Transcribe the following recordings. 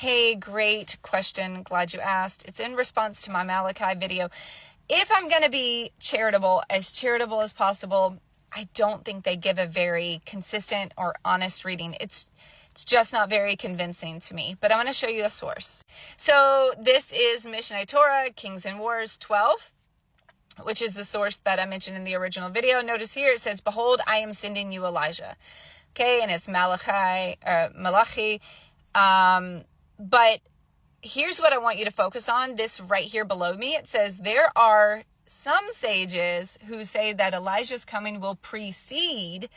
Hey, great question. Glad you asked. It's in response to my Malachi video. If I'm going to be charitable as possible, I don't think they give a very consistent or honest reading. It's just not very convincing to me, but I'm going to show you the source. So this is Missionary Torah, Kings and Wars 12, which is the source that I mentioned in the original video. Notice here it says, "Behold, I am sending you Elijah." Okay, and it's Malachi. But here's what I want you to focus on. This right here below me, it says, "There are some sages who say that Elijah's coming will precede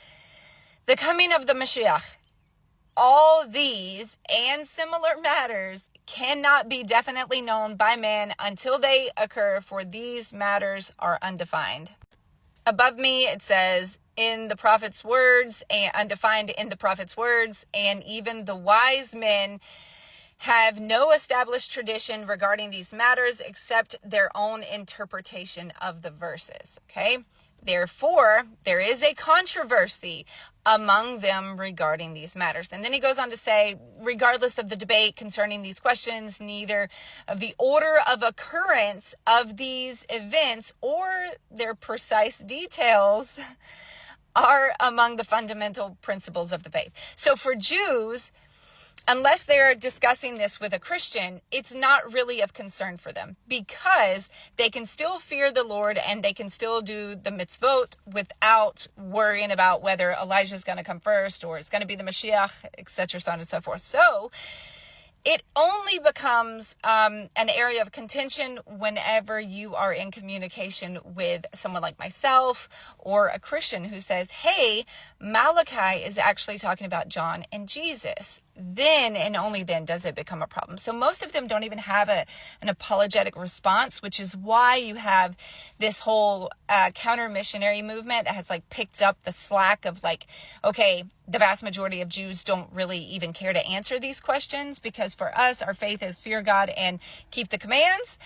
the coming of the Mashiach. All these and similar matters cannot be definitely known by man until they occur, for these matters are undefined." Above me, it says, "In the prophet's words, and undefined in the prophet's words, and even the wise men have no established tradition regarding these matters except their own interpretation of the verses." Okay? Therefore, there is a controversy among them regarding these matters. And then he goes on to say, regardless of the debate concerning these questions, neither of the order of occurrence of these events or their precise details are among the fundamental principles of the faith. So for Jews, unless they're discussing this with a Christian, it's not really of concern for them, because they can still fear the Lord and they can still do the mitzvot without worrying about whether Elijah is going to come first or it's going to be the Mashiach, etc., so on and so forth. So it only becomes an area of contention whenever you are in communication with someone like myself or a Christian who says, hey, Malachi is actually talking about John and Jesus. Then and only then does it become a problem. So most of them don't even have an apologetic response, which is why you have this whole counter-missionary movement that has picked up the slack of okay, the vast majority of Jews don't really even care to answer these questions, because for us, our faith is fear God and keep the commands.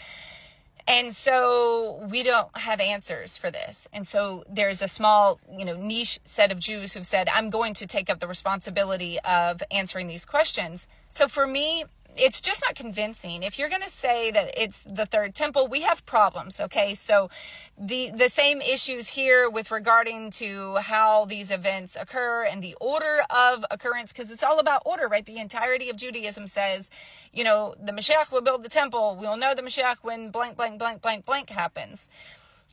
And so we don't have answers for this. And so there's a small, niche set of Jews who've said, I'm going to take up the responsibility of answering these questions. So for me, it's just not convincing. If you're going to say that it's the third temple, we have problems, okay? So the same issues here with regarding to how these events occur and the order of occurrence, because it's all about order, right? The entirety of Judaism says, the Mashiach will build the temple. We'll know the Mashiach when blank, blank, blank, blank, blank happens.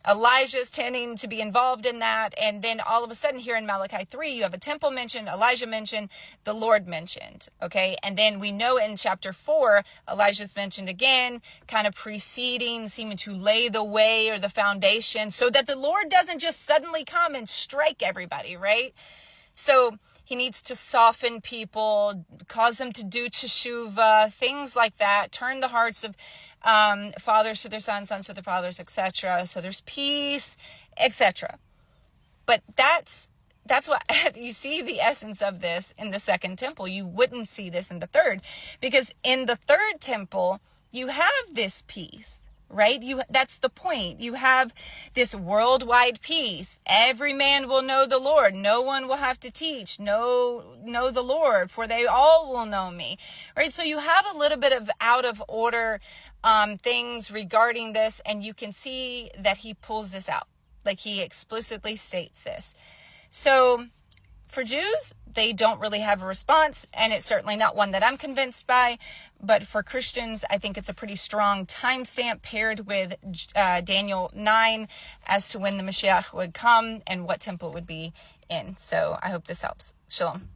Elijah's tending to be involved in that. And then all of a sudden here in Malachi 3, you have a temple mentioned, Elijah mentioned, the Lord mentioned, okay? And then we know in chapter 4, Elijah's mentioned again, kind of preceding, seeming to lay the way or the foundation so that the Lord doesn't just suddenly come and strike everybody, right? So he needs to soften people, cause them to do teshuvah, things like that, turn the hearts of fathers to their sons, sons to their fathers, etc. So there's peace, etc. But that's what you see the essence of this in the second temple. You wouldn't see this in the third, because in the third temple, you have this peace. Right? That's the point. You have this worldwide peace. Every man will know the Lord. No one will have to teach. Know the Lord, for they all will know me. Right? So you have a little bit of out of order things regarding this, and you can see that he pulls this out. He explicitly states this. So for Jews, they don't really have a response, and it's certainly not one that I'm convinced by. But for Christians, I think it's a pretty strong timestamp paired with Daniel 9 as to when the Mashiach would come and what temple would be in. So I hope this helps. Shalom.